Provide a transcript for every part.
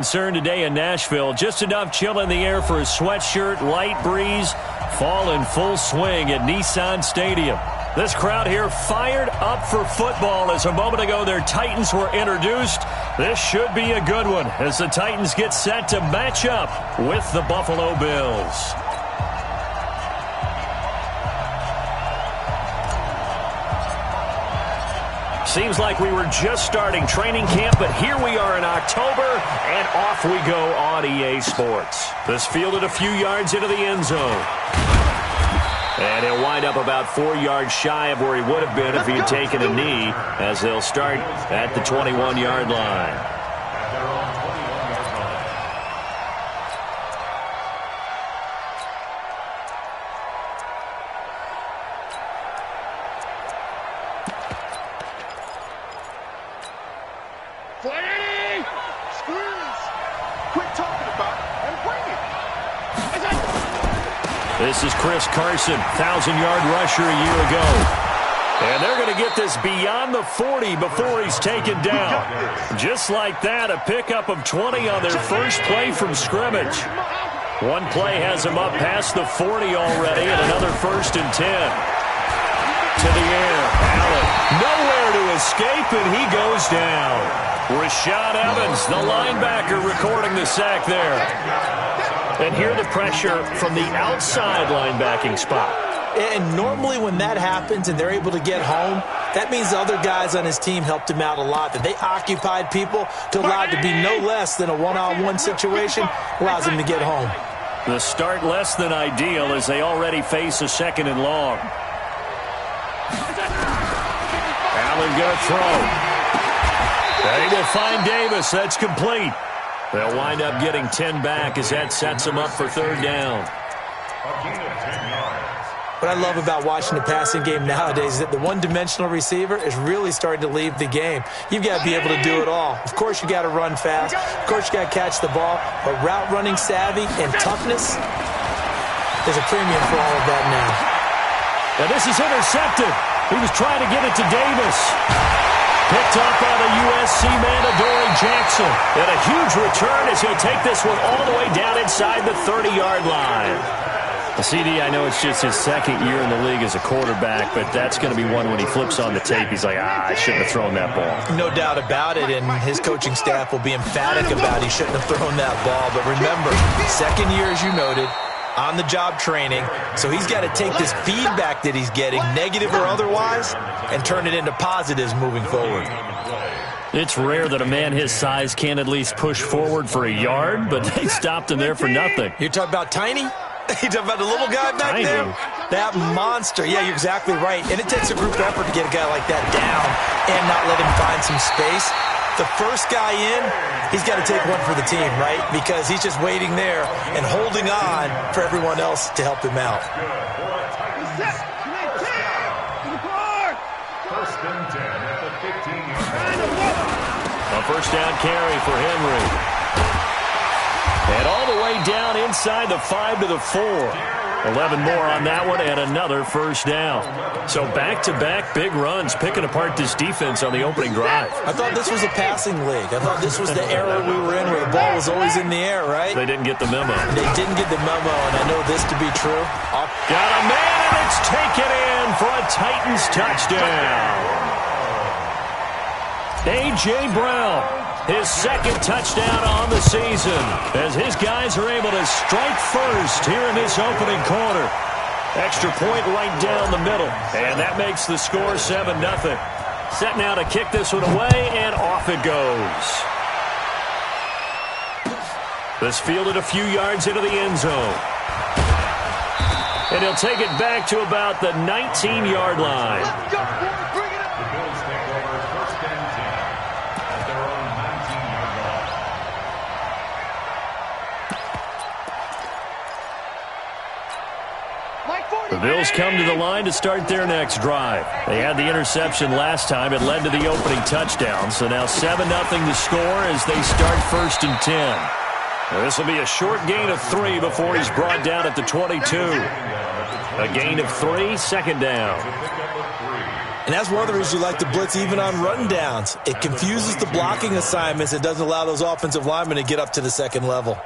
Concern today in Nashville. Just enough chill in the air for a sweatshirt, light breeze, fall in full swing at Nissan Stadium. This crowd here fired up for football as a moment ago their Titans were introduced. This should be a good one as the Titans get set to match up with the Buffalo Bills. Seems like we were just starting training camp, but here we are in October, and off we go on EA Sports. This fielded a few yards into the end zone. And he'll wind up about 4 yards shy of where he would have been if he had taken a knee, as they'll start at the 21-yard line. This is Chris Carson, 1,000-yard rusher a year ago. And they're going to get this beyond the 40 before he's taken down. Just like that, a pickup of 20 on their first play from scrimmage. One play has him up past the 40 already, and another 1st and 10. To the air, Allen, nowhere to escape, and he goes down. Rashad Evans, the linebacker, recording the sack there. And hear the pressure from the outside linebacking spot. And normally when that happens and they're able to get home, that means the other guys on his team helped him out a lot. That they occupied people to allow it to be no less than a one-on-one situation allows him to get home. The start less than ideal as they already face a 2nd and long. Allen going to throw. They will find Davis. That's complete. They'll wind up getting 10 back as that sets them up for 3rd down. What I love about watching the passing game nowadays is that the one-dimensional receiver is really starting to leave the game. You've got to be able to do it all. Of course, you got to run fast. Of course, you got to catch the ball. But route running savvy and toughness, there's a premium for all of that now. And this is intercepted. He was trying to get it to Davis. Picked up by the USC man, Adoree Jackson. And a huge return as he'll take this one all the way down inside the 30-yard line. CD, I know it's just his 2nd year in the league as a quarterback, but that's going to be one when he flips on the tape. He's like, I shouldn't have thrown that ball. No doubt about it, and his coaching staff will be emphatic about he shouldn't have thrown that ball. But remember, 2nd year, as you noted, on-the-job training, so he's got to take this feedback that he's getting, negative or otherwise, and turn it into positives moving forward. It's rare that a man his size can at least push forward for a yard, but they stopped him there for nothing. You're talking about Tiny? You talking about the little guy back Tiny. there? That monster. Yeah, you're exactly right. And it takes a group effort to get a guy like that down and not let him find some space. The first guy in, he's got to take one for the team, right? Because he's just waiting there and holding on for everyone else to help him out. A 1st down carry for Henry. And all the way down inside the 5 to the 4. 11 more on that one and another 1st down. So back-to-back big runs picking apart this defense on the opening drive. I thought this was a passing league. I thought this was the era we were in where the ball was always in the air, right? They didn't get the memo. They didn't get the memo, and I know this to be true. Got a man, and it's taken in for a Titans touchdown. A.J. Brown, his 2nd touchdown on the season, as his guys are able to strike first here in this opening quarter. Extra point right down the middle, and that makes the score 7-0. Set now to kick this one away, and off it goes. This fielded a few yards into the end zone. And he'll take it back to about the 19-yard line. Let's go, boys, bring it up. The Bills take over 1st and 10 at their own 19-yard line. The Bills come to the line to start their next drive. They had the interception last time. It led to the opening touchdown. So now 7-0 to score as they start 1st and 10. This will be a short gain of 3 before he's brought down at the 22. A gain of 3, 2nd down. And that's one of the reasons you like to blitz even on rundowns. It confuses the blocking assignments. It doesn't allow those offensive linemen to get up to the second level.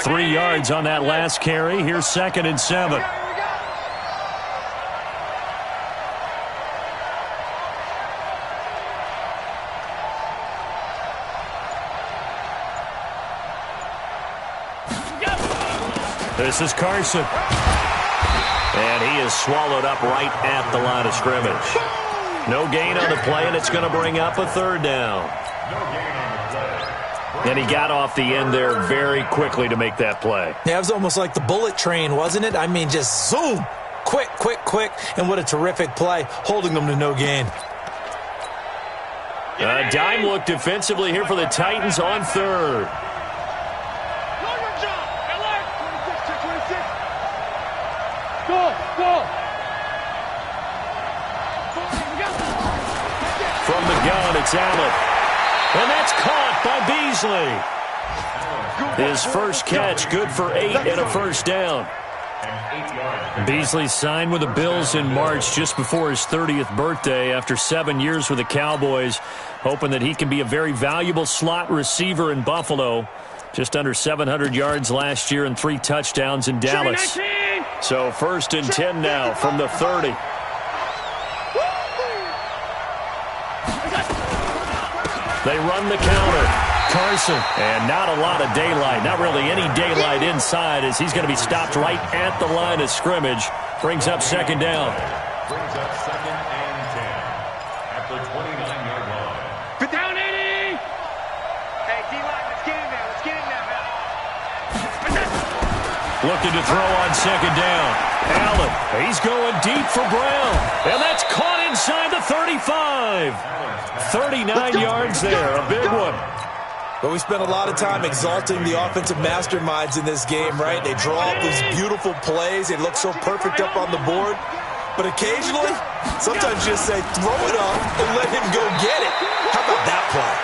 3 yards on that last carry. Here's 2nd and 7. This is Carson. And he is swallowed up right at the line of scrimmage. No gain on the play, and it's going to bring up a 3rd down. And he got off the end there very quickly to make that play. Yeah, it was almost like the bullet train, wasn't it? I mean, just zoom. Quick, quick, quick. And what a terrific play, holding them to no gain. A dime look defensively here for the Titans on 3rd. From the gun, it's Allen. And that's caught by Beasley. His first catch, good for 8 and a 1st down. Beasley signed with the Bills in March just before his 30th birthday after 7 years with the Cowboys, hoping that he can be a very valuable slot receiver in Buffalo. Just under 700 yards last year and 3 touchdowns in Dallas. So 1st and 10 now from the 30. They run the counter. Carson. And not a lot of daylight. Not really any daylight inside as he's going to be stopped right at the line of scrimmage. Brings up 2nd down. Brings up 2nd and 10 at the 29-yard line. Put down 80. Hey, D-line, let's get in there. Let's get in there, man. Looking to throw on 2nd down. Allen. He's going deep for Brown. And that's caught inside the 35. 39 yards there. A big one. But we spent a lot of time exalting the offensive masterminds in this game, right? They draw up these beautiful plays. They look so perfect up on the board. But occasionally, sometimes you just say, throw it up and let him go get it. How about that play?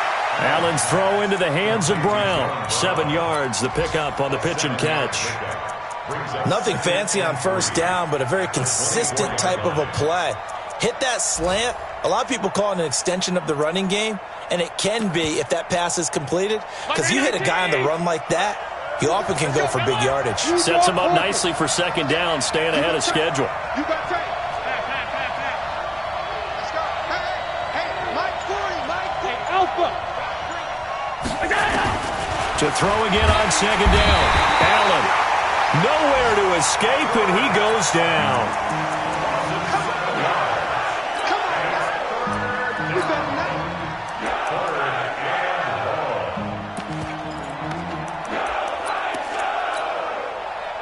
Allen's throw into the hands of Brown. 7 yards, the pickup on the pitch and catch. Nothing fancy on 1st down, but a very consistent type of a play. Hit that slant. A lot of people call it an extension of the running game, and it can be if that pass is completed, because you hit a guy on the run like that, he often can go for big yardage. Sets him up nicely for 2nd down, staying ahead of schedule. You got tape. Let's go. Hey, Mike 40, Mike 40. Alpha. To throw again on 2nd down. Allen, nowhere to escape, and he goes down.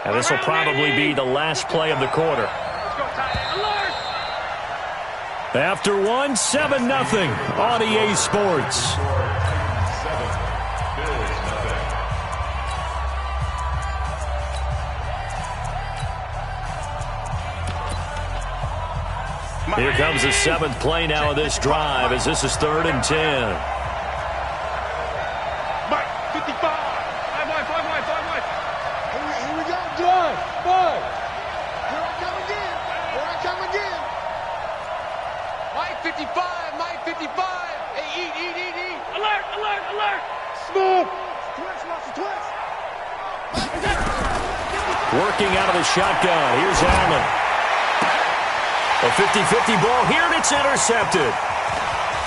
And this will probably be the last play of the quarter. After 1, 7-0 on EA Sports. Here comes the 7th play now of this drive as this is 3rd and 10. Mike, 55. 5 wide. Here we go. Drive. 5. Here I come again. Mike 55. Mike 55. Hey, eat. Alert. Smooth. Twist. Working out of the shotgun. Here's Allen. A 50-50 ball here, and it's intercepted.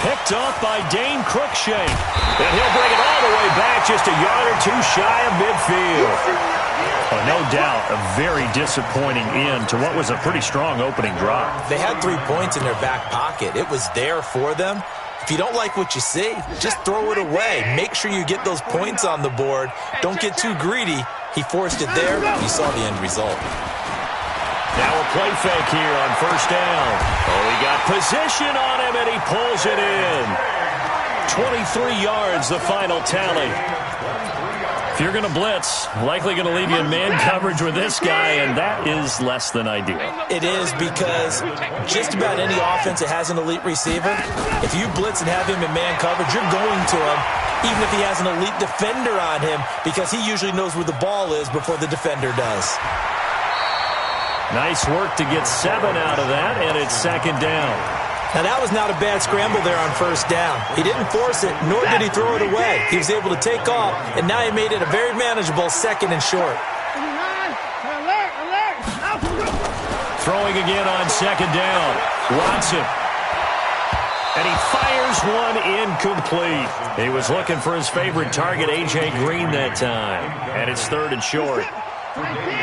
Picked off by Dane Cruikshank. And he'll bring it all the way back just a yard or 2 shy of midfield. No doubt a very disappointing end to what was a pretty strong opening drive. They had 3 points in their back pocket. It was there for them. If you don't like what you see, just throw it away. Make sure you get those points on the board. Don't get too greedy. He forced it there. You saw the end result. Now a play fake here on 1st down. Oh, he got position on him, and he pulls it in. 23 yards, the final tally. If you're going to blitz, likely going to leave you in man coverage with this guy, and that is less than ideal. It is, because just about any offense that has an elite receiver, if you blitz and have him in man coverage, you're going to him, even if he has an elite defender on him, because he usually knows where the ball is before the defender does. Nice work to get 7 out of that, and it's second down. Now, that was not a bad scramble there on first down. He didn't force it, nor did he throw it away. He was able to take off, and now he made it a very manageable second and short. Throwing again on second down. Watson. And he fires one incomplete. He was looking for his favorite target, A.J. Green, that time. And it's third and short.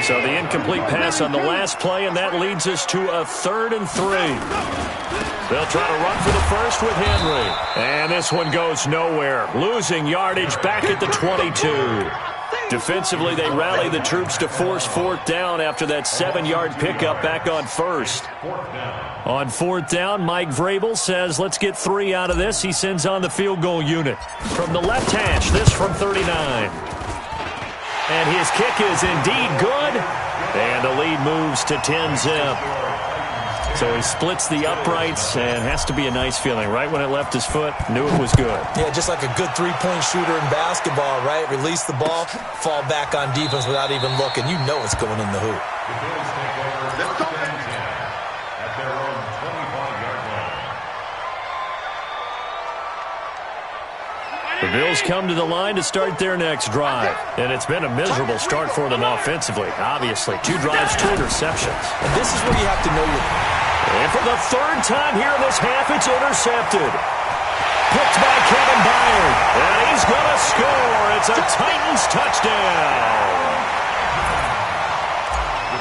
So the incomplete pass on the last play, and that leads us to a 3rd and 3. They'll try to run for the first with Henry. And this one goes nowhere. Losing yardage back at the 22. Defensively, they rally the troops to force 4th down after that 7-yard pickup back on first. On 4th down, Mike Vrabel says, let's get 3 out of this. He sends on the field goal unit. From the left hash, this from 39. And his kick is indeed good. And the lead moves to 10-zip. So he splits the uprights, and has to be a nice feeling. Right when it left his foot, knew it was good. Yeah, just like a good three-point shooter in basketball, right? Release the ball, fall back on defense without even looking. You know it's going in the hoop. The Bills take over first and 10 at their own 25-yard line. The Bills come to the line to start their next drive. And it's been a miserable start for them offensively, obviously. 2 drives, 2 interceptions. And this is where you have to know your... And for the 3rd time here in this half, it's intercepted. Picked by Kevin Byard. And he's going to score. It's a Titans touchdown.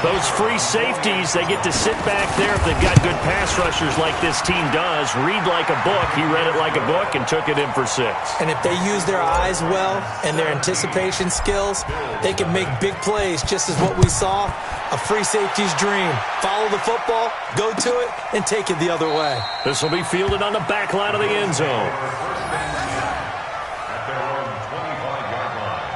Those free safeties, they get to sit back there if they've got good pass rushers like this team does. Read like a book. He read it like a book and took it in for 6. And if they use their eyes well and their anticipation skills, they can make big plays, just as what we saw. A free safety's dream. Follow the football, go to it, and take it the other way. This will be fielded on the back line of the end zone. At their own 25-yard line.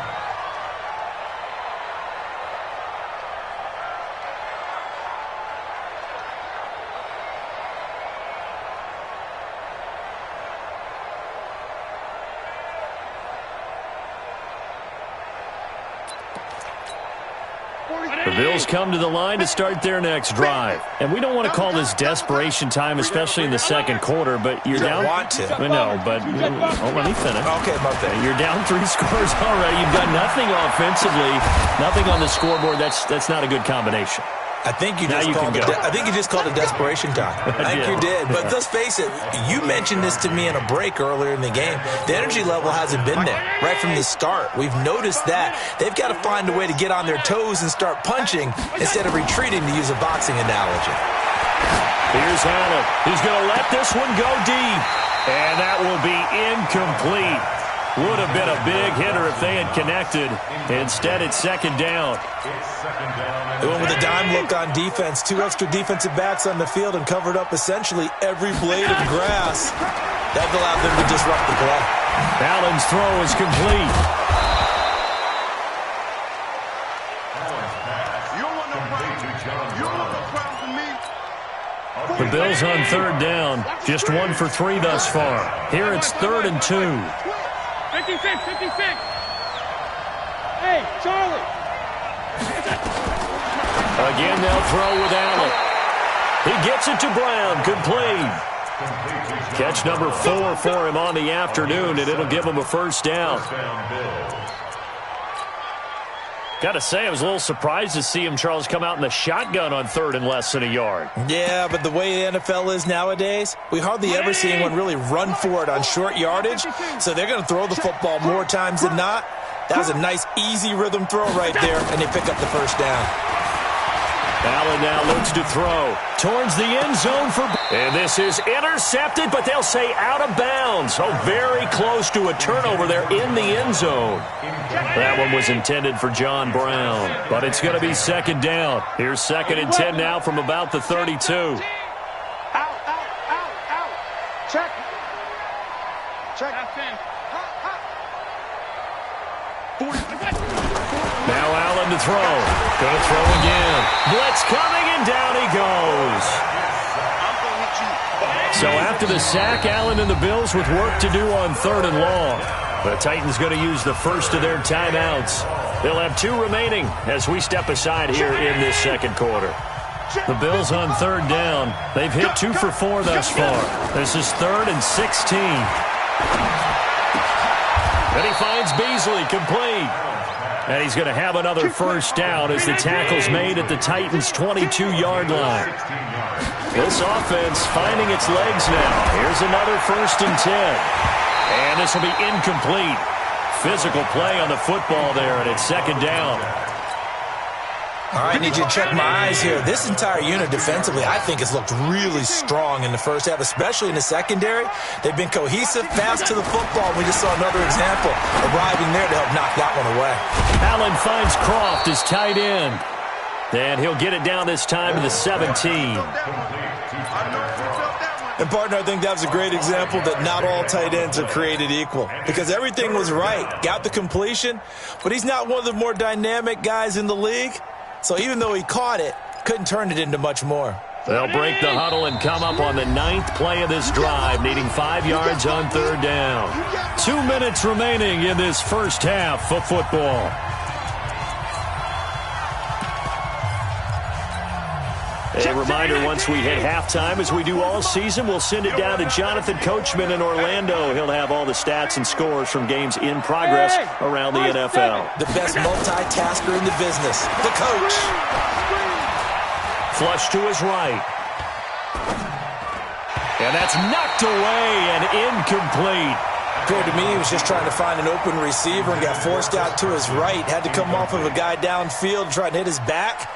The Bills come to the line to start their next drive. And we don't want to call this desperation time, especially in the second quarter, but you're down. Want to. I know, but let me finish. Okay, my bad. You're down 3 scores already. You've got nothing offensively, nothing on the scoreboard. That's not a good combination. I think you just called it desperation time. I think you did. But let's face it, you mentioned this to me in a break earlier in the game. The energy level hasn't been there right from the start. We've noticed that. They've got to find a way to get on their toes and start punching instead of retreating, to use a boxing analogy. Here's Allen. He's going to let this one go deep. And that will be incomplete. Would have been a big hitter if they had connected. Instead, it's second down. They went with a dime look on defense. 2 extra defensive backs on the field and covered up essentially every blade of grass. That allowed them to disrupt the play. Allen's throw is complete. The Bills on 3rd down. Just 1 for 3 thus far. Here it's 3rd and 2. 56. Hey, Charlie. Again, they'll throw with Allen. He gets it to Brown. Complete. Catch number 4 for him on the afternoon, and it'll give him a first down. Got to say, I was a little surprised to see him, Charles, come out in the shotgun on 3rd and less than a yard. Yeah, but the way the NFL is nowadays, we hardly ever see anyone really run for it on short yardage, so they're going to throw the football more times than not. That was a nice, easy rhythm throw right there, and they pick up the first down. Allen now looks to throw. Towards the end zone for... And this is intercepted, but they'll say out of bounds. So very close to a turnover there in the end zone. That one was intended for John Brown, but it's going to be second down. Here's 2nd and 10 now from about the 32. Out. Check. Now Allen to throw. Going to throw again. Blitz coming, and down he goes. So after the sack, Allen and the Bills with work to do on 3rd and long. The Titans going to use the first of their timeouts. They'll have 2 remaining as we step aside here in this second quarter. The Bills on third down. They've hit 2 for 4 thus far. This is 3rd and 16. And he finds Beasley complete. And he's going to have another first down as the tackle's made at the Titans' 22-yard line. This offense finding its legs now. Here's another 1st and 10. And this will be incomplete. Physical play on the football there, and it's 2nd down. All right, I need you to check my eyes here. This entire unit defensively, I think, has looked really strong in the first half, especially in the secondary. They've been cohesive, fast to the football. We just saw another example arriving there to help knock that one away. Allen finds Croft as tight end. And he'll get it down this time to the 17. And, partner, I think that was a great example that not all tight ends are created equal because everything was right. Got the completion, but he's not one of the more dynamic guys in the league. So even though he caught it, couldn't turn it into much more. They'll break the huddle and come up on the 9th play of this drive, needing 5 yards on 3rd down. 2 minutes remaining in this first half of football. A reminder, once we hit halftime, as we do all season, we'll send it down to Jonathan Coachman in Orlando. He'll have all the stats and scores from games in progress around the NFL. The best multitasker in the business, the coach. Flush to his right. And that's knocked away and incomplete. Appeared to me he was just trying to find an open receiver and got forced out to his right. Had to come off of a guy downfield, trying to hit his back.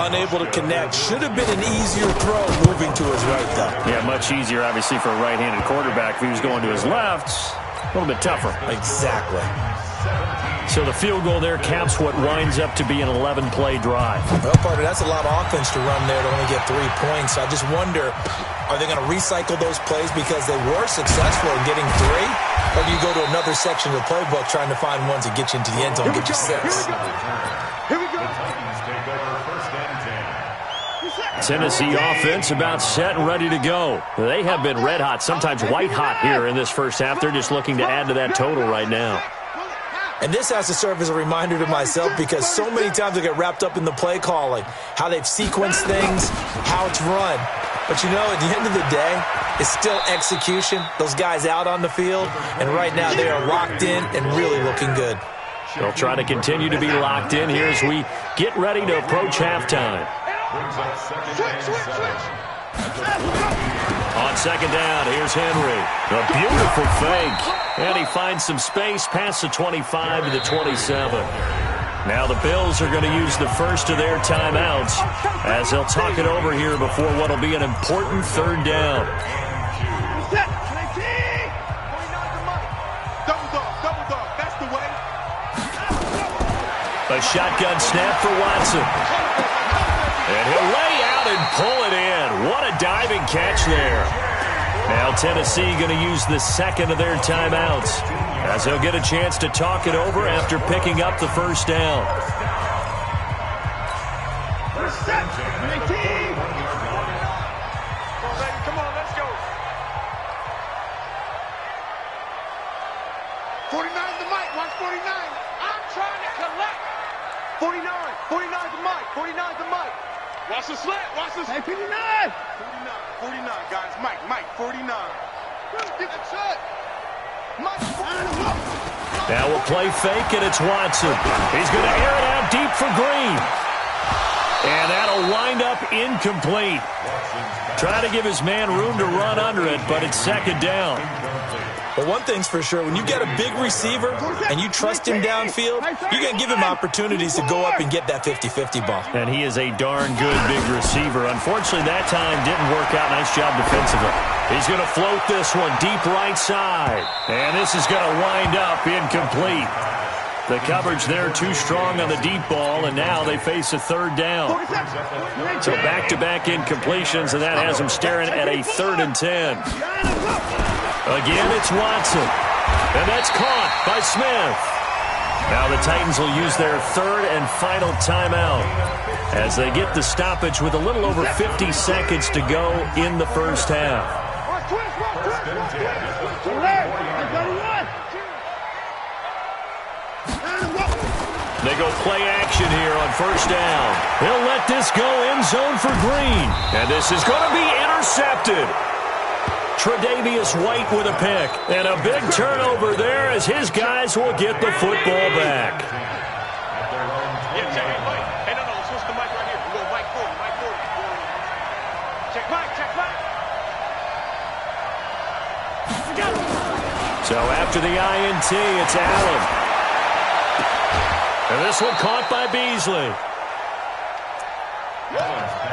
Unable to connect. Should have been an easier throw moving to his right, though. Yeah, much easier, obviously, for a right-handed quarterback. If he was going to his left, a little bit tougher. Exactly. So the field goal there caps what winds up to be an 11-play drive. Well, partner, that's a lot of offense to run there to only get 3 points. I just wonder, are they going to recycle those plays because they were successful in getting 3? Or do you go to another section of the playbook trying to find ones that get you into the end zone and get you 6? Here we go. The Titans take over 1st and 10. Tennessee offense about set and ready to go. They have been red hot, sometimes white hot here in this first half. They're just looking to add to that total right now. And this has to serve as a reminder to myself because so many times I get wrapped up in the play calling, how they've sequenced things, how it's run. But, you know, at the end of the day, it's still execution. Those guys out on the field, and right now they are locked in and really looking good. They'll try to continue to be locked in here as we get ready to approach halftime. On 2nd down, here's Henry. A beautiful fake. And he finds some space past the 25 to the 27. Now the Bills are going to use the first of their timeouts as they'll talk it over here before what will be an important 3rd down. A shotgun snap for Watson. And he'll lay out and pull it in. What a diving catch there. Now Tennessee going to use the 2nd of their timeouts as they'll get a chance to talk it over after picking up the first down. Come on, let's go. 49's the mic. Watch 49. I'm trying to collect. 49. 49's the mic. 49's the mic. Watch the slant. Watch the slant. 49. 49, guys. Mike, 49. Get the shot. Mike, now we'll play fake, and it's Watson. He's going to air it out deep for Green. And that'll wind up incomplete. Trying to give his man room to run under it, but it's 2nd down. But one thing's for sure, when you get a big receiver and you trust him downfield, you're going to give him opportunities to go up and get that 50-50 ball. And he is a darn good big receiver. Unfortunately, that time didn't work out. Nice job defensively. He's going to float this one deep right side. And this is going to wind up incomplete. The coverage there too strong on the deep ball, and now they face a 3rd down. So back-to-back incompletions, and that has them staring at a 3rd and 10. Again, it's Watson. And that's caught by Smith. Now the Titans will use their 3rd and final timeout as they get the stoppage with a little over 50 seconds to go in the first half. They go play action here on first down. He'll let this go end zone for Green. And this is going to be intercepted. Tre'Davious White with a pick. And a big turnover there as his guys will get the football back. Hey, no, switch the mic right here. We go Mike 40, Mike 40. Check Mike, check Mike. So after the INT, it's Allen. And this one caught by Beasley.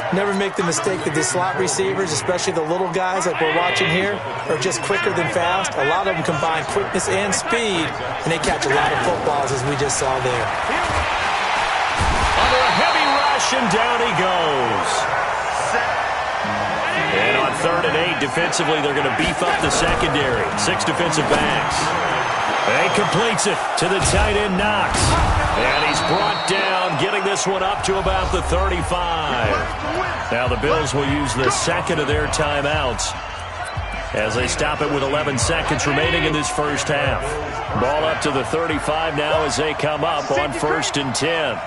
Never make the mistake that the slot receivers, especially the little guys like we're watching here, are just quicker than fast. A lot of them combine quickness and speed, and they catch a lot of footballs, as we just saw there. Under a heavy rush, and down he goes. And on 3rd and 8, defensively, they're going to beef up the secondary. 6 defensive backs. And he completes it to the tight end, Knox. And he's brought down, getting this one up to about the 35. Now the Bills will use the second of their timeouts as they stop it with 11 seconds remaining in this first half. Ball up to the 35 now as they come up on 1st and 10.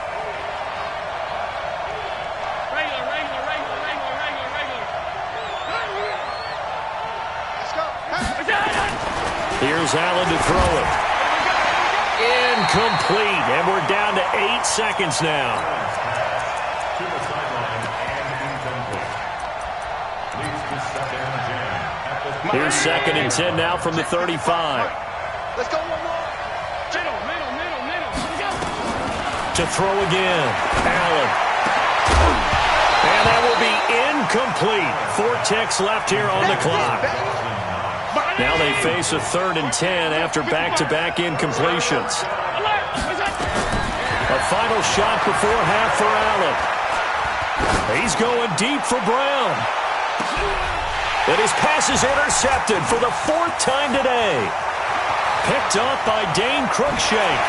Here's Allen to throw it. Incomplete, and we're down to 8 seconds now. To the sideline and incomplete. Leads to 2nd and 10. Here's 2nd and 10 now from the 35. Let's go one more. Middle. To throw again. Allen. And that will be incomplete. 4 ticks left here on the clock. Now they face a 3rd and 10 after back-to-back incompletions. A final shot before half for Allen. He's going deep for Brown. And his pass is intercepted for the 4th time today. Picked off by Dane Cruikshank.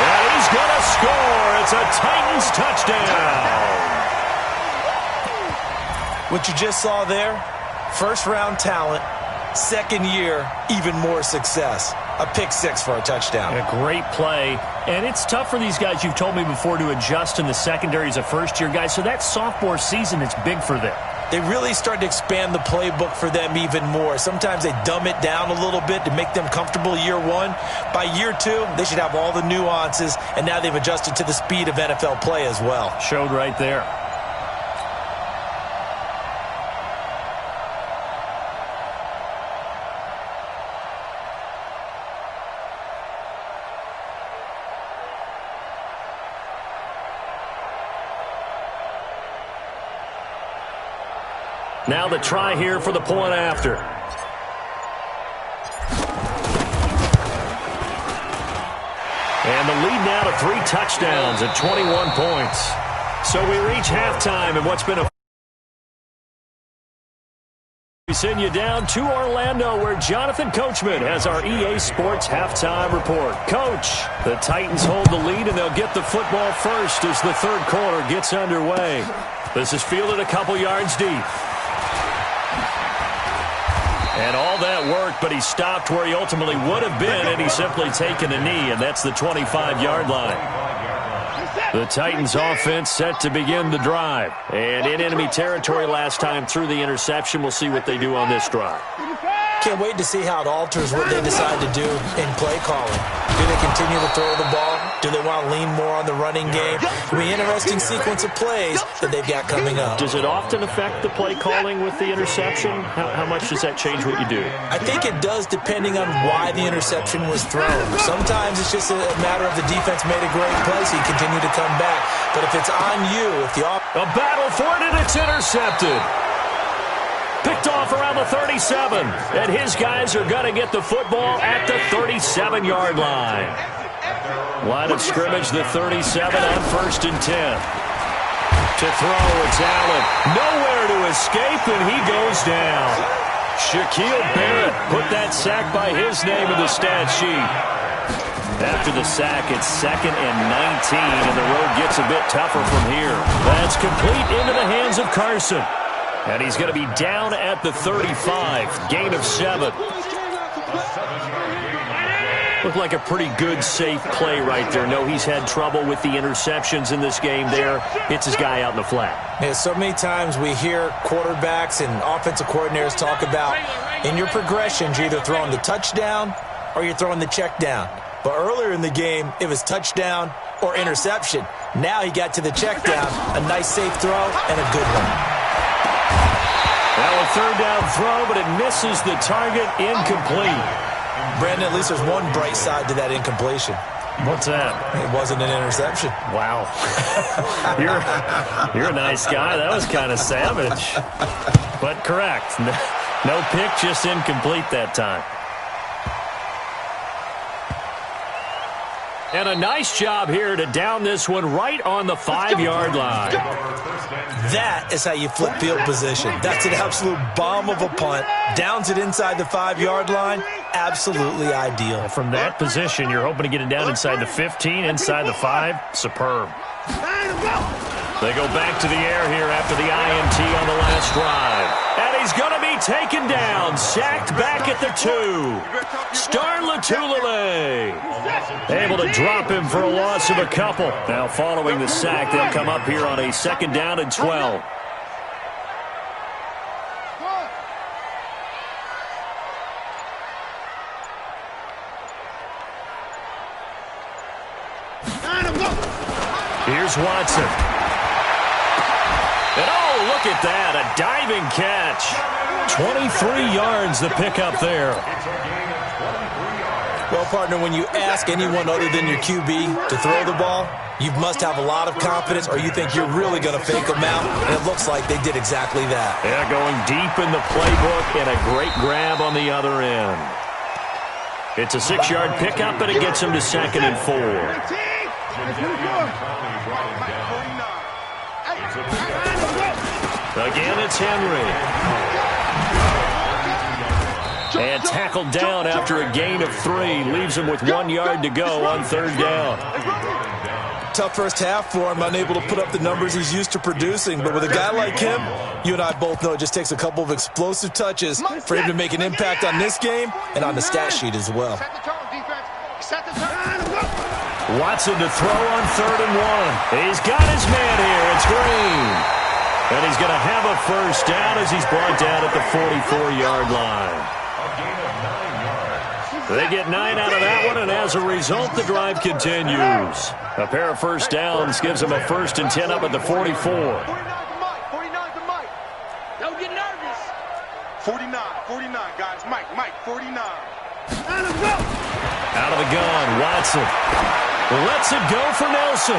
And he's going to score. It's a Titans touchdown. What you just saw there, first-round talent, 2nd year, even more success. A pick 6 for a touchdown. A great play. And it's tough for these guys, you've told me before, to adjust in the secondary as a first-year guy. So that sophomore season is big for them. They really started to expand the playbook for them even more. Sometimes they dumb it down a little bit to make them comfortable year 1. By year 2, they should have all the nuances, and now they've adjusted to the speed of NFL play as well. Showed right there. Now the try here for the point after. And the lead now to 3 touchdowns at 21 points. So we reach halftime in what's been a... We send you down to Orlando where Jonathan Coachman has our EA Sports halftime report. Coach, the Titans hold the lead and they'll get the football first as the 3rd quarter gets underway. This is fielded a couple yards deep. And all that worked, but he stopped where he ultimately would have been, and he's simply taken a knee, and that's the 25-yard line. The Titans offense set to begin the drive. And in enemy territory last time through the interception. We'll see what they do on this drive. Can't wait to see how it alters what they decide to do in play calling. Do they continue to throw the ball? Do they want to lean more on the running game? It'll be an interesting sequence of plays that they've got coming up. Does it often affect the play calling with the interception? How much does that change what you do? I think it does depending on why the interception was thrown. Sometimes it's just a matter of the defense made a great play, so you continue to come back. But if it's on you, if the a battle for it, and it's intercepted. Picked off around the 37, and his guys are going to get the football at the 37-yard line. Line of scrimmage, the 37 on 1st and 10. To throw, it's Allen. Nowhere to escape, and he goes down. Shaquille Barrett put that sack by his name in the stat sheet. After the sack, it's 2nd and 19, and the road gets a bit tougher from here. That's complete into the hands of Carson. And he's going to be down at the 35. Gain of 7. Looked like a pretty good, safe play right there. No, he's had trouble with the interceptions in this game there. Hits his guy out in the flat. Yeah, so many times we hear quarterbacks and offensive coordinators talk about in your progressions, you're either throwing the touchdown or you're throwing the check down. But earlier in the game, it was touchdown or interception. Now he got to the check down, a nice safe throw and a good one. Now a third down throw, but it misses the target, incomplete. Brandon, at least there's one bright side to that incompletion. What's that? It wasn't an interception. Wow. You're a nice guy. That was kind of savage. But correct. No pick, just incomplete that time. And a nice job here to down this one right on the 5-yard line. That is how you flip field position. That's an absolute bomb of a punt. Downs it inside the 5-yard line. Absolutely ideal. From that position, you're hoping to get it down inside the 15, inside the 5. Superb. They go back to the air here after the INT on the last drive. And he's going to be taken down. Sacked back at the 2. Star Latulele able to drop him for a loss of a couple. Now following the sack, they'll come up here on a 2nd down and 12. Here's Watson. And oh, look at that, a diving catch. 23 yards the pickup there. Well, partner, when you ask anyone other than your QB to throw the ball, you must have a lot of confidence or you think you're really going to fake them out, and it looks like they did exactly that. Yeah, going deep in the playbook and a great grab on the other end. It's a 6-yard pickup, and it gets him to 2nd and 4. Again, it's Henry. And tackled down after a gain of 3. Leaves him with 1 yard to go on 3rd down. Tough first half for him, unable to put up the numbers he's used to producing. But with a guy like him, you and I both know it just takes a couple of explosive touches for him to make an impact on this game and on the stat sheet as well. Watson to throw on 3rd and 1. He's got his man here. It's Green. And he's going to have a first down as he's brought down at the 44-yard line. They get 9 out of that one, and as a result, the drive continues. A pair of first downs gives them a 1st and 10 up at the 44. 49 to Mike. Don't get nervous. 49, guys. Mike, 49. Out of the gun, Watson lets it go for Nelson.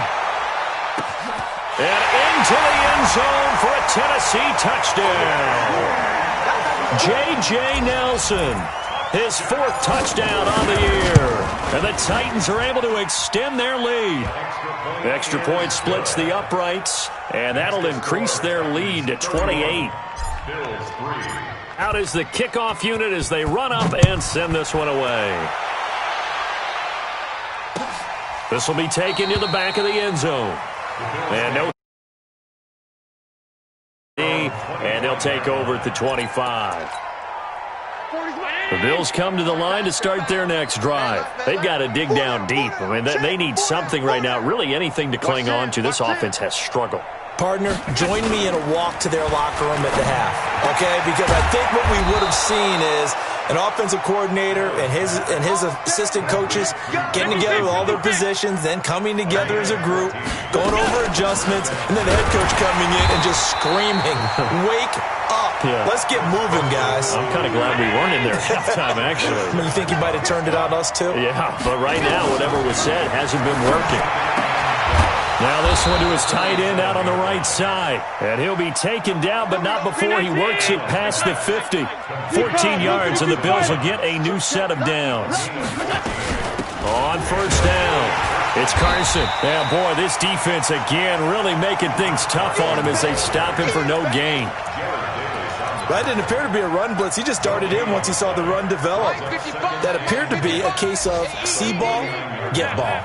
And into the end zone for a Tennessee touchdown. J.J. Nelson, his 4th touchdown on the year. And the Titans are able to extend their lead. The extra point splits the uprights, and that'll increase their lead to 28. Out is the kickoff unit as they run up and send this one away. This will be taken to the back of the end zone. And no. And they'll take over at the 25. The Bills come to the line to start their next drive. They've got to dig down deep. I mean, they need something right now, really anything to cling on to. This offense has struggled. Partner, join me in a walk to their locker room at the half, okay? Because I think what we would have seen is an offensive coordinator and his assistant coaches getting together with all their positions, then coming together as a group, going over adjustments, and then the head coach coming in and just screaming, "Wake up. Yeah. Let's get moving, guys." I'm kind of glad we weren't in there at halftime, actually. I mean, you think you might have turned it on us, too? Yeah, but right now, whatever was said hasn't been working. Now this one to his tight end out on the right side. And he'll be taken down, but not before he works it past the 50. 14 yards, and the Bills will get a new set of downs. On 1st down, it's Carson. Yeah, boy, this defense again really making things tough on him as they stop him for no gain. That didn't appear to be a run blitz. He just darted in once he saw the run develop. That appeared to be a case of see ball, get ball.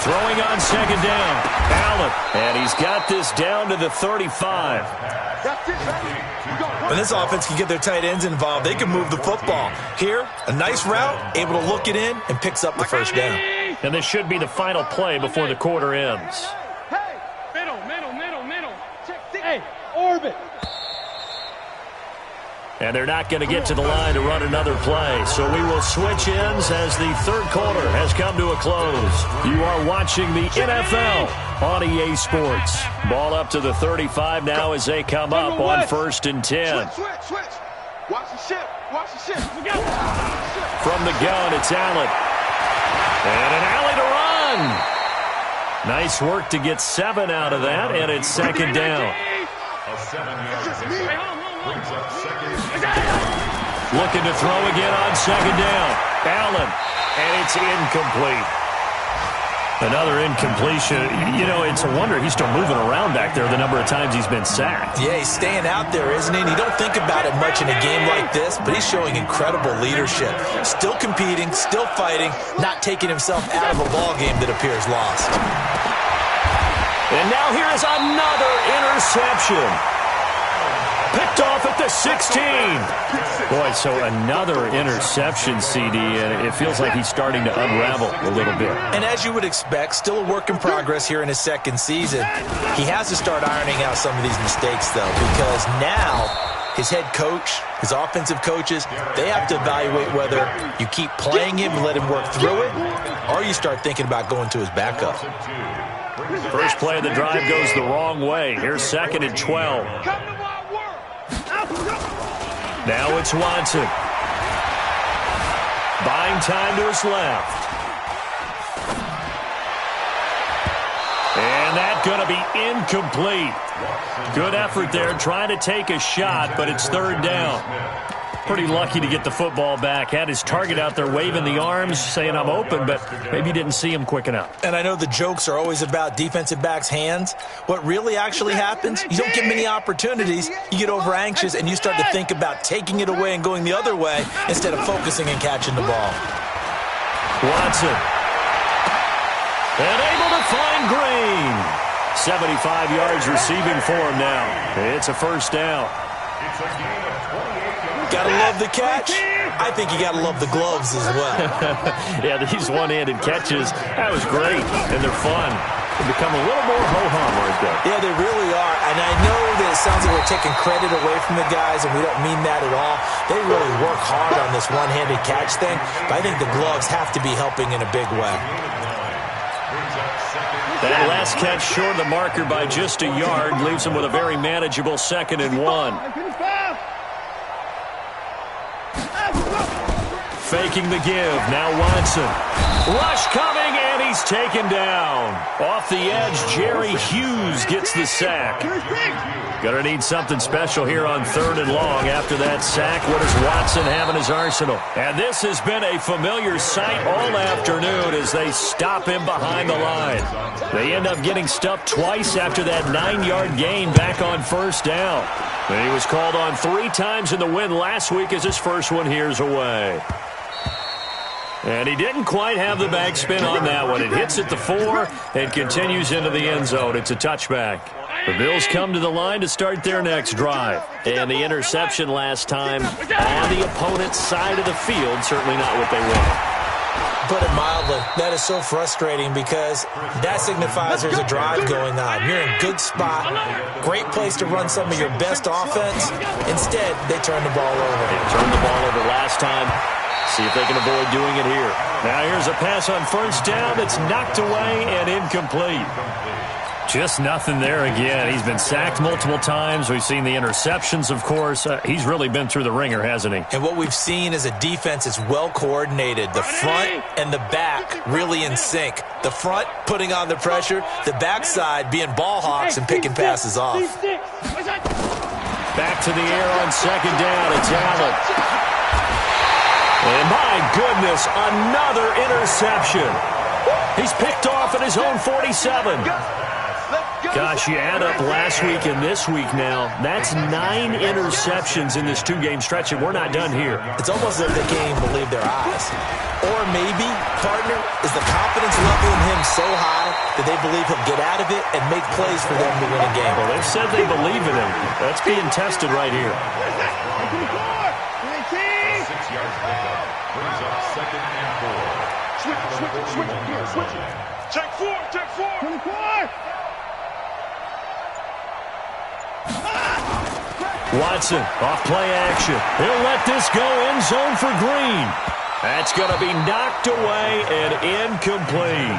Throwing on second down. Allen. And he's got this down to the 35. When this offense can get their tight ends involved, they can move the football. Here, a nice route, able to look it in, and picks up the first down. And this should be the final play before the quarter ends. Middle. Hey, orbit. And they're not going to get to the line to run another play. So we will switch ends as the third quarter has come to a close. You are watching the NFL on EA Sports. Ball up to the 35 now as they come up on 1st and 10. Switch. Watch the ship. From the gun, it's Allen. And an alley to run. Nice work to get 7 out of that, and it's second down. Looking to throw again on second down. Allen, and it's incomplete. Another incompletion. You know, it's a wonder he's still moving around back there the number of times he's been sacked. Yeah, he's staying out there, isn't he? And you don't think about it much in a game like this, but he's showing incredible leadership. Still competing, still fighting, not taking himself out of a ball game that appears lost. And now here is another interception. Picked off at the 16. Boy, so another interception, CD, and it feels like he's starting to unravel a little bit. And as you would expect, still a work in progress here in his second season. He has to start ironing out some of these mistakes, though, because now his head coach, his offensive coaches, they have to evaluate whether you keep playing him and let him work through it, or you start thinking about going to his backup. First play of the drive goes the wrong way. Here's 2nd and 12. Now it's Watson. Buying time to his left. And that's going to be incomplete. Good effort there, trying to take a shot, but it's 3rd down. Pretty lucky to get the football back. Had his target out there waving the arms, saying I'm open, but maybe didn't see him quick enough. And I know the jokes are always about defensive backs' hands. What really actually happens, you don't get many opportunities. You get over anxious, and you start to think about taking it away and going the other way instead of focusing and catching the ball. Watson. And able to find Green. 75 yards receiving for him now. It's a first down. It's a gain of 28 yards. Gotta love the catch. I think you gotta love the gloves as well. Yeah, these one-handed catches, that was great, and they're fun. They become a little more ho-hum right there. Yeah, they really are. And I know that it sounds like we're taking credit away from the guys, and we don't mean that at all. They really work hard on this one-handed catch thing, but I think the gloves have to be helping in a big way. That last catch short of the marker by just a yard leaves him with a very manageable 2nd and 1. Faking the give. Now Watson. Rush coming, and he's taken down. Off the edge, Jerry Hughes gets the sack. Gonna need something special here on 3rd and long. After that sack, what does Watson have in his arsenal? And this has been a familiar sight all afternoon as they stop him behind the line. They end up getting stuffed twice after that 9-yard gain back on 1st down. And he was called on 3 times in the win last week as his first one here's away. And he didn't quite have the backspin on that one. It hits at the 4 and continues into the end zone. It's a touchback. The Bills come to the line to start their next drive. And the interception last time on the opponent's side of the field, certainly not what they wanted. Put it mildly, that is so frustrating because that signifies there's a drive going on. You're in a good spot, great place to run some of your best offense. Instead, they turn the ball over. They turned the ball over last time. See if they can avoid doing it here. Now here's a pass on 1st down. It's knocked away and incomplete. Just nothing there again. He's been sacked multiple times. We've seen the interceptions, of course. He's really been through the ringer, hasn't he? And what we've seen is a defense that's well coordinated. The front and the back really in sync. The front putting on the pressure. The backside being ball hawks and picking passes off. Back to the air on 2nd down. It's Allen. And my goodness, another interception. He's picked off at his own 47. Gosh, you add up last week and this week now, that's 9 interceptions in this 2-game stretch, and we're not done here. It's almost as if they can't even believe their eyes. Or maybe, partner, is the confidence level in him so high that they believe he'll get out of it and make plays for them to win a game. Well, they've said they believe in him. That's being tested right here. 6 yards pickup brings up 2nd and 4. Switch it. Check 4. 24. Watson, off play action. He'll let this go end zone for Green. That's going to be knocked away and incomplete.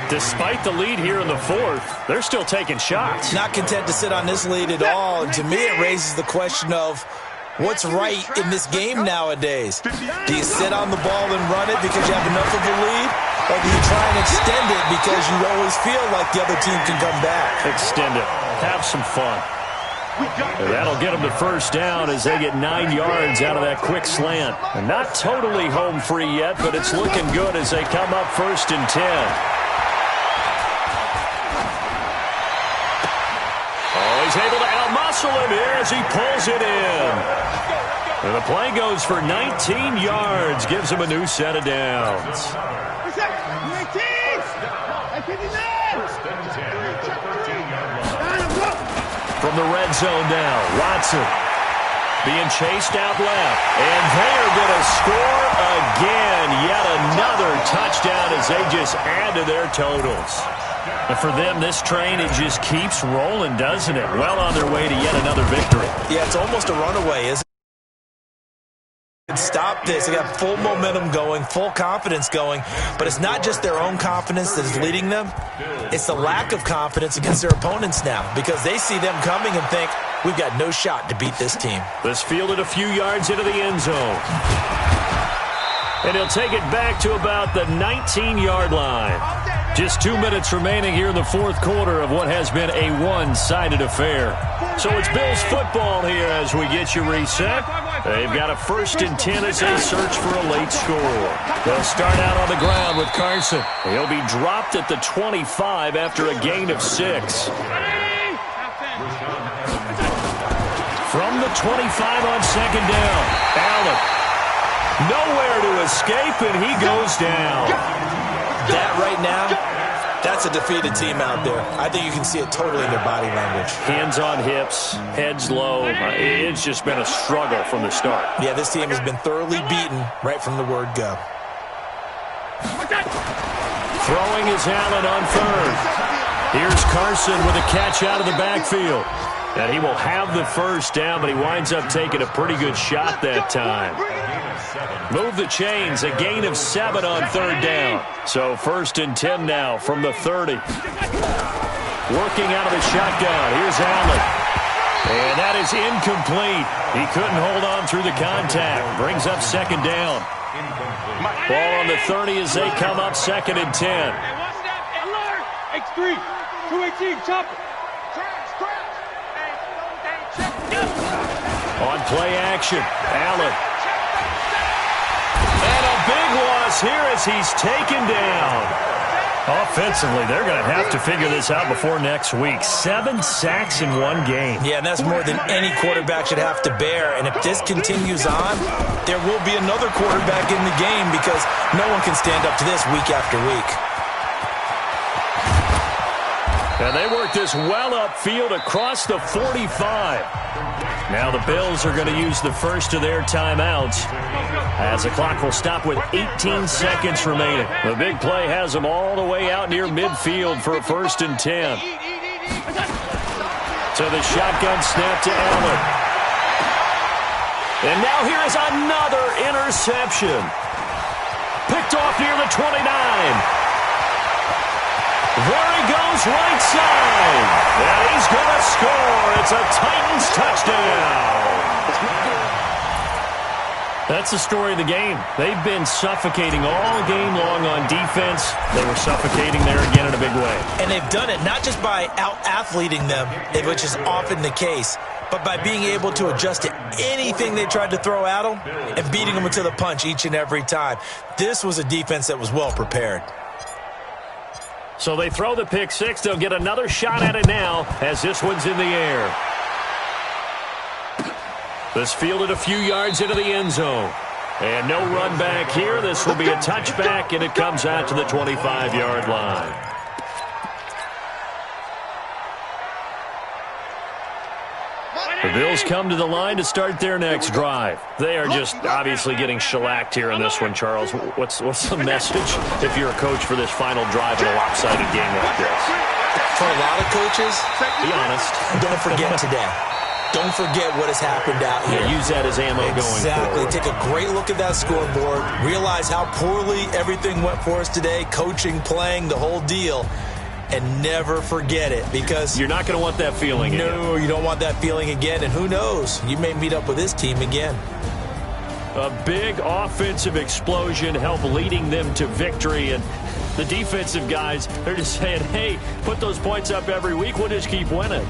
Despite the lead here in the 4th, they're still taking shots. Not content to sit on this lead at all. And to me, it raises the question of what's right in this game nowadays. Do you sit on the ball and run it because you have enough of a lead? Or do you try and extend it because you always feel like the other team can come back? Extend it. Have some fun. And that'll get them to first down as they get 9 yards out of that quick slant. And not totally home free yet, but it's looking good as they come up 1st and 10. Oh, he's able to outmuscle him here as he pulls it in. And the play goes for 19 yards, gives him a new set of downs. From the red zone now, Watson being chased out left. And they are going to score again. Yet another touchdown as they just add to their totals. And for them, this train, it just keeps rolling, doesn't it? Well on their way to yet another victory. Yeah, it's almost a runaway, isn't it? Stop this. They got full momentum going, full confidence going, but it's not just their own confidence that is leading them. It's the lack of confidence against their opponents now because they see them coming and think, we've got no shot to beat this team. This fielded a few yards into the end zone. And he'll take it back to about the 19-yard line. Just 2 minutes remaining here in the 4th quarter of what has been a one-sided affair. So it's Bills football here as we get you reset. They've got a 1st and 10 as they search for a late score. They'll start out on the ground with Carson. He'll be dropped at the 25 after a gain of 6. From the 25 on 2nd down, Allen. Nowhere to escape, and he goes down. That right now, that's a defeated team out there. I think you can see it totally in their body language. Hands on hips, heads low. It's just been a struggle from the start. Yeah, this team has been thoroughly beaten right from the word go. Throwing is Allen on 3rd. Here's Carson with a catch out of the backfield. And he will have the first down, but he winds up taking a pretty good shot that time. Move the chains, a gain of 7 on 3rd down. So 1st and 10 now from the 30. Working out of the shotgun. Here's Allen. And that is incomplete. He couldn't hold on through the contact. Brings up 2nd down. Ball on the 30 as they come up 2nd and 10. X3, 218, chopper. On play action, Allen. And a big loss here as he's taken down. Offensively, they're going to have to figure this out before next week. 7 sacks in 1 game. Yeah, and that's more than any quarterback should have to bear. And if this continues on, there will be another quarterback in the game because no one can stand up to this week after week. And they work this well upfield across the 45. Now the Bills are going to use the first of their timeouts as the clock will stop with 18 seconds remaining. The big play has them all the way out near midfield for a 1st and 10. So the shotgun snap to Allen. And now here is another interception. Picked off near the 29. There he goes, right side. And he's going to score. It's a Titans touchdown. That's the story of the game. They've been suffocating all game long on defense. They were suffocating there again in a big way. And they've done it not just by out-athleting them, which is often the case, but by being able to adjust to anything they tried to throw at them and beating them to the punch each and every time. This was a defense that was well prepared. So they throw the pick six. They'll get another shot at it now as this one's in the air. This fielded a few yards into the end zone. And no run back here. This will be a touchback, and it comes out to the 25-yard line. The Bills come to the line to start their next drive. They are just obviously getting shellacked here in this one, Charles. What's the message if you're a coach for this final drive in a lopsided game like this? For a lot of coaches, be honest. Don't forget today. Don't forget what has happened out here. Yeah, use that as ammo going forward. Take a great look at that scoreboard. Realize how poorly everything went for us today. Coaching, playing, the whole deal. And never forget it, because you're not going to want that feeling again. No, you don't want that feeling again. And who knows? You may meet up with this team again. A big offensive explosion helped leading them to victory. And the defensive guys, they're just saying, hey, put those points up every week. We'll just keep winning.